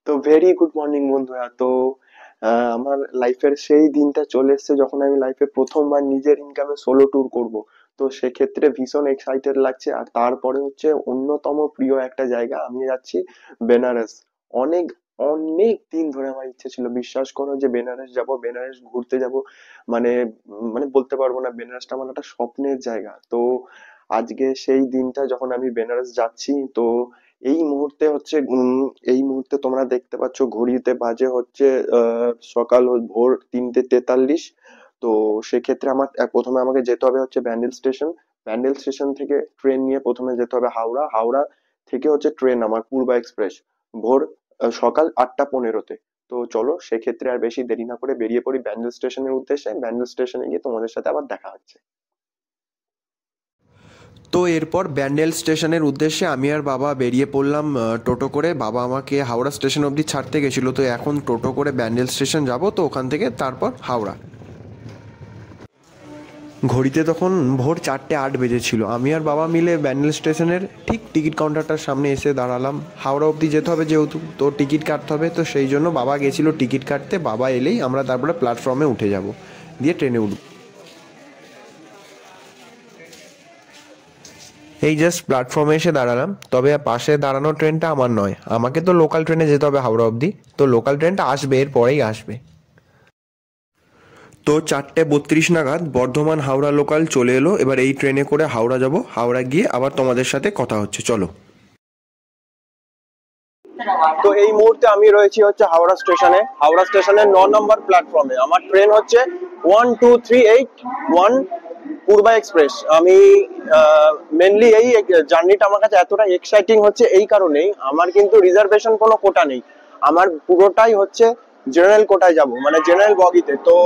তো very good morning বন্ধুরা। তো আমার লাইফের সেই দিনটা চলে এসেছে যখন আমি লাইফে প্রথমবার নিজের ইনকামে সোলো ট্যুর করব। তো সেক্ষেত্রে ভীষণ এক্সাইটেড লাগছে। আর তারপরে হচ্ছে অন্যতম প্রিয় একটা জায়গা, আমি যাচ্ছি বেনারস। অনেক অনেক দিন ধরে আমার ইচ্ছে ছিল, বিশ্বাস করো, যে বেনারস যাব, বেনারস ঘুরতে যাব। মানে মানে বলতে পারবো না, বেনারসটা আমার একটা স্বপ্নের জায়গা। তো আজকে সেই দিনটা যখন আমি বেনারস যাচ্ছি। তো এই মুহূর্তে হচ্ছে এই মুহূর্তে তোমরা দেখতে পাচ্ছ ঘড়িতে বাজে হচ্ছে সকাল ভোর 3:43। তো সেক্ষেত্রে আমার প্রথমে আমাকে যেতে হবে হচ্ছে ব্যান্ডেল স্টেশন। ব্যান্ডেল স্টেশন থেকে ট্রেন নিয়ে প্রথমে যেতে হবে হাওড়া। হাওড়া থেকে হচ্ছে ট্রেন আমার পূর্বা এক্সপ্রেস, ভোর সকাল 8:15-তে। তো চলো সেক্ষেত্রে আর বেশি দেরি না করে বেরিয়ে পড়ি ব্যান্ডেল স্টেশনের উদ্দেশ্যে। ব্যান্ডেল স্টেশনে গিয়ে তোমাদের সাথে আবার দেখা হচ্ছে। তো এরপর ব্যান্ডেল স্টেশনের উদ্দেশ্যে আমি আর বাবা বেরিয়ে পড়লাম টোটো করে। বাবা আমাকে হাওড়া স্টেশন অবধি ছাড়তে গেছিলো, তো এখন টোটো করে ব্যান্ডেল স্টেশন যাব, তো ওখান থেকে তারপর হাওড়া। ঘড়িতে তখন ভোর 4:08 বেজেছিল। আমি আর বাবা মিলে ব্যান্ডেল স্টেশনের ঠিক টিকিট কাউন্টারটার সামনে এসে দাঁড়ালাম। হাওড়া অবধি যেতে হবে যেহেতু, তো টিকিট কাটতে হবে, তো সেই জন্য বাবা গেছিলো টিকিট কাটতে। বাবা এলেই আমরা তারপরে প্ল্যাটফর্মে উঠে যাব, দিয়ে ট্রেনে উঠব। এই জাস্ট প্ল্যাটফর্মে এসে দাঁড়ালাম, তবে পাশে দাঁড়ানো ট্রেনটা আমার নয়, আমাকে তো লোকাল ট্রেনে যেতে হবে হাওড়া অবধি। তো লোকাল ট্রেনটা আসবে, এর পরেই আসবে। তো 4:32 নাগাদ বর্ধমান হাওড়া লোকাল চলে এলো। এবার এই ট্রেনে করে হাওড়া যাব, হাওড়া গিয়ে আবার তোমাদের সাথে কথা হচ্ছে, চলো। তো এই মুহূর্তে আমি রয়েছি হচ্ছে হাওড়া স্টেশনে। হাওড়া স্টেশনের 9 নম্বর প্ল্যাটফর্মে আমার ট্রেন হচ্ছে 1238 পূর্বা এক্সপ্রেস। আমি মেনলি এই জার্নিটা আমার কাছে এতটা এক্সাইটিং হচ্ছে এই কারণেই, আমার কিন্তু রিজার্ভেশন কোনো কোটা নেই। আমার পুরোটাই হচ্ছে জেনারেল কোটায় যাব, মানে জেনারেল বগিতে। তো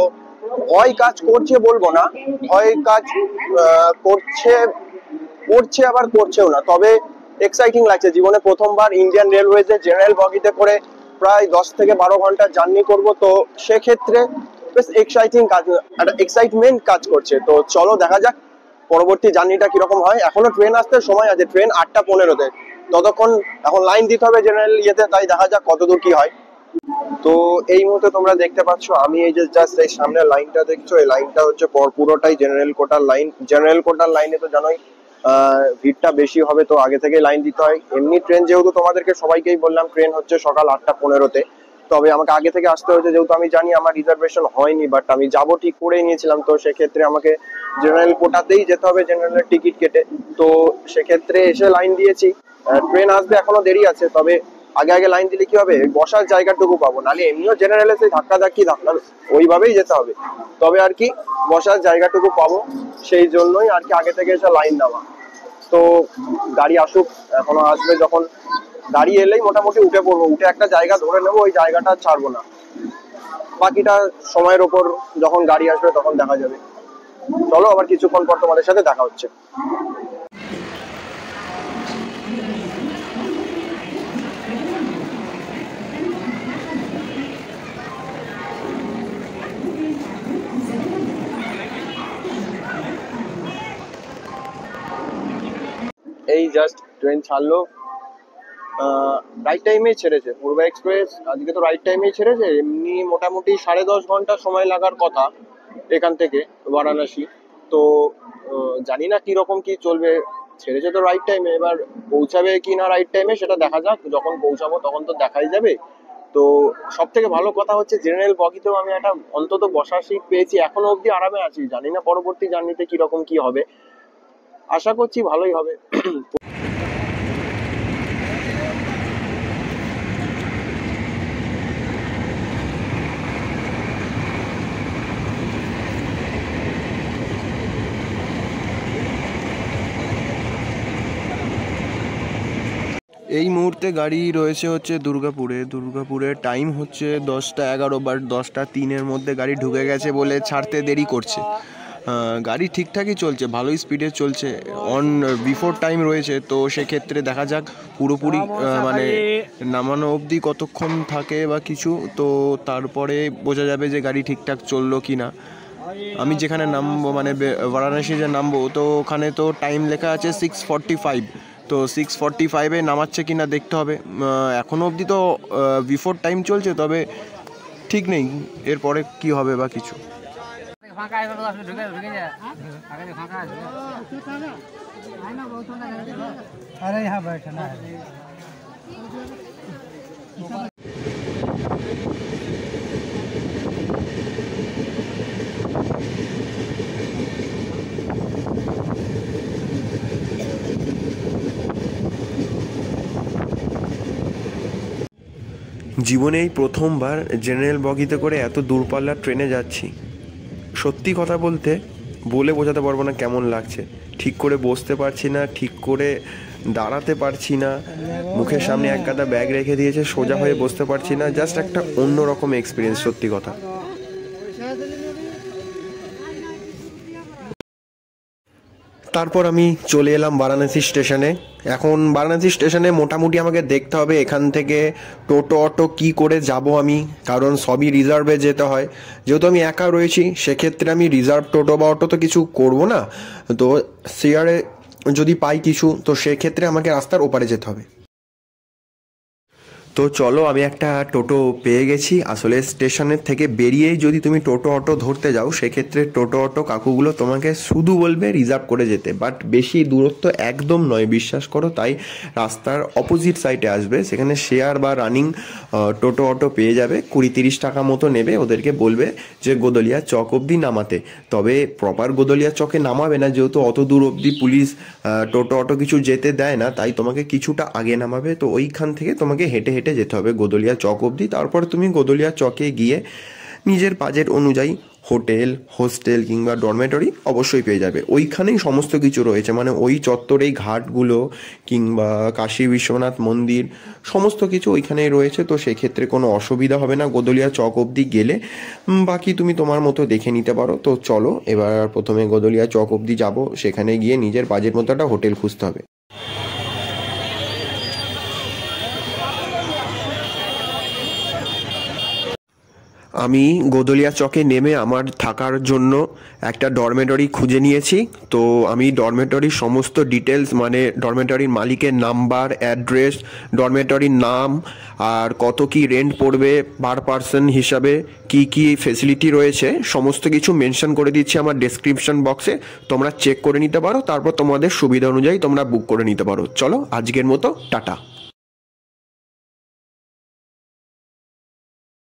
ভয় কাজ করছে বলবো না, ভয় কাজ করছে, করছে আবার করছেও না। তবে এক্সাইটিং লাগছে, জীবনে প্রথমবার ইন্ডিয়ান রেলওয়েজে জেনারেল বগিতে করে প্রায় 10 থেকে 12 ঘন্টা জার্নি করব। তো সেক্ষেত্রে বেশ এক্সাইটিং কাজ, একটা এক্সাইটমেন্ট কাজ করছে। তো চলো দেখা যাক পরবর্তী জার্নিটা কিরকম হয়। এখনো ট্রেন আসতে সময় আছে, ট্রেন 8:15-তে। ততক্ষণ এখন লাইন দিতে হবে জেনারেল ইয়েতে, তাই দেখা যাক কতদূর কি হয়। তো এই মুহূর্তে তোমরা দেখতে পাচ্ছ, আমি এই যে জাস্ট এই সামনে লাইনটা দেখছো, এই লাইনটা হচ্ছে পুরোটাই জেনারেল কোটার লাইন। জেনারেল কোটার লাইনে তো জানোই ভিড়টা বেশি হবে, তো আগে থেকে লাইন দিতে হয়। এমনি ট্রেন যেহেতু তোমাদেরকে সবাইকেই বললাম ট্রেন হচ্ছে সকাল 8:15-তে, তবে আমাকে আগে থেকে আসতে হয়েছে যেহেতু আমি জানি আমার রিজার্ভেশন হয়নি, বাট আমি যাব ঠিক করেই নিয়েছিলাম। তো সেক্ষেত্রে আমাকে জেনারেল কোটাতেই যেতে হবে জেনারেলের টিকিট কেটে। তো সেক্ষেত্রে এসে লাইন দিয়েছি। ট্রেন আসবে এখনো দেরি আছে, তবে আগে আগে লাইন দিলে কি হবে, বসার জায়গাটুকু পাবো, নাহলে এমনিও জেনারেলে সেই ধাক্কা ওইভাবেই যেতে হবে। তবে আর কি বসার জায়গাটুকু পাবো, সেই জন্যই আর কি আগে থেকে এসে লাইন দেওয়া। তো গাড়ি আসুক, এখনো আসবে, যখন গাড়ি এলেই মোটামুটি উঠে পড়বো, উঠে একটা জায়গা ধরে নেবো, ওই জায়গাটা ছাড়বো না। বাকিটা সময়ের ওপর, যখন গাড়ি আসবে তখন দেখা যাবে। চলো আবার কিছুক্ষণ পর তোমাদের সাথে দেখা হচ্ছে। এই জাস্ট ট্রেন ছাড়লো, রাইট টাইমেই ছেড়েছে পূর্বা এক্সপ্রেস, আজকে তো রাইট টাইমেই ছেড়েছে। এমনি মোটামুটি 10.5 ঘন্টা সময় লাগার কথা এখান থেকে বারাণসী। তো জানি না কিরকম কি চলবে, ছেড়েছে তো রাইট টাইমে, এবার পৌঁছাবে কি না রাইট টাইমে সেটা দেখা যাক, যখন পৌঁছাবো তখন তো দেখাই যাবে। তো সব থেকে ভালো কথা হচ্ছে জেনারেল বগিতেও আমি একটা অন্তত বসার সিট পেয়েছি, এখনো অব্দি আরামে আছি। জানি না পরবর্তী জার্নিতে কিরকম কি হবে, আশা করছি ভালোই হবে। এই মুহূর্তে গাড়ি রয়েছে হচ্ছে দুর্গাপুরে। দুর্গাপুরের টাইম হচ্ছে 10:11, বাট 10:03-এর মধ্যে গাড়ি ঢুকে গেছে বলে ছাড়তে দেরি করছে। গাড়ি ঠিকঠাকই চলছে, ভালোই স্পিডে চলছে, অন বিফোর টাইম রয়েছে। তো সেক্ষেত্রে দেখা যাক পুরোপুরি মানে নামানো অবধি কতক্ষণ থাকে বা কিছু, তো তারপরে বোঝা যাবে যে গাড়ি ঠিকঠাক চললো কি না। আমি যেখানে নামবো মানে বারাণসী যে নামবো, তো ওখানে তো টাইম লেখা আছে 6:45। তো 6:45-এ নামাচ্ছে কি না দেখতে হবে। এখনও অবধি তো বিফোর টাইম চলছে, তবে ঠিক নেই এরপরে কি হবে বা কিছু। জীবনে এই প্রথমবার জেনারেল বগিতে করে এত দূরপাল্লার ট্রেনে যাচ্ছি। সত্যি কথা বলতে বলে বোঝাতে পারবো না কেমন লাগছে। ঠিক করে বসতে পারছি না, ঠিক করে দাঁড়াতে পারছি না, মুখের সামনে এক গাদা ব্যাগ রেখে দিয়েছে, সোজা হয়ে বসতে পারছি না। জাস্ট একটা অন্যরকম এক্সপিরিয়েন্স, সত্যি কথা। তারপর আমি চলে এলাম বারাণসী স্টেশনে। এখন বারাণসী স্টেশনে মোটামুটি আমাকে দেখতে হবে এখান থেকে টোটো অটো কি করে যাব আমি, কারণ সবই রিজার্ভে যেতে হয়। যেহেতু আমি একা রয়েছি, সেক্ষেত্রে আমি রিজার্ভ টোটো বা অটো তো কিছু করব না, তো শেয়ারে যদি পাই কিছু, তো সেক্ষেত্রে আমাকে রাস্তার ওপারে যেতে হবে। তো চলো, আমি একটা টোটো পেয়ে গেছি। আসলে স্টেশনের থেকে বেরিয়েই যদি তুমি টোটো অটো ধরতে যাও, সেক্ষেত্রে টোটো অটো কাকুগুলো তোমাকে শুধু বলবে রিজার্ভ করে যেতে, বাট বেশি দূরত্ব একদম নয়, বিশ্বাস করো। তাই রাস্তার অপোজিট সাইডে আসবে, সেখানে শেয়ার বা রানিং টোটো অটো পেয়ে যাবে। 20-30 টাকা মতো নেবে। ওদেরকে বলবে যে গোদলিয়া চক অবধি নামাতে, তবে প্রপার গোদলিয়া চকে নামাবে না, যেহেতু অত দূর অবধি পুলিশ টোটো অটো কিছু যেতে দেয় না, তাই তোমাকে কিছুটা আগে নামাবে। তো ওইখান থেকে তোমাকে হেঁটে হেঁটে যেতে হবে গোদলিয়া চক অবধি। তারপর তুমি গোদলিয়া চকে গিয়ে নিজের বাজেট অনুযায়ী হোটেল, হোস্টেল কিংবা ডরমেটরি অবশ্যই পেয়ে যাবে। ওইখানেই সমস্ত কিছু রয়েছে, মানে ওই চত্বরেই ঘাটগুলো কিংবা কাশী বিশ্বনাথ মন্দির সমস্ত কিছু ওইখানেই রয়েছে। তো সেক্ষেত্রে কোনো অসুবিধা হবে না গোদলিয়া চক অবধি গেলে। বাকি তুমি তোমার মতো দেখে নিতে পারো। তো চলো, এবার প্রথমে গোদলিয়া চক অবধি যাবো। সেখানে গিয়ে নিজের বাজেট মতো একটা হোটেল খুঁজতে হবে। আমি গোদলিয়া চকে নেমে আমার থাকার জন্য একটা ডরমেটরি খুঁজে নিয়েছি। তো আমি ডরমেটরির সমস্ত ডিটেলস, মানে ডরমেটরির মালিকের নাম্বার, অ্যাড্রেস, ডরমেটরির নাম, আর কত কি রেন্ট পড়বে পার পার্সন হিসাবে, কি কি ফেসিলিটি রয়েছে, সমস্ত কিছু মেনশন করে দিচ্ছি আমার ডেসক্রিপশন বক্সে। তোমরা চেক করে নিতে পারো, তারপর তোমাদের সুবিধা অনুযায়ী তোমরা বুক করে নিতে পারো। চলো, আজকের মতো টাটা।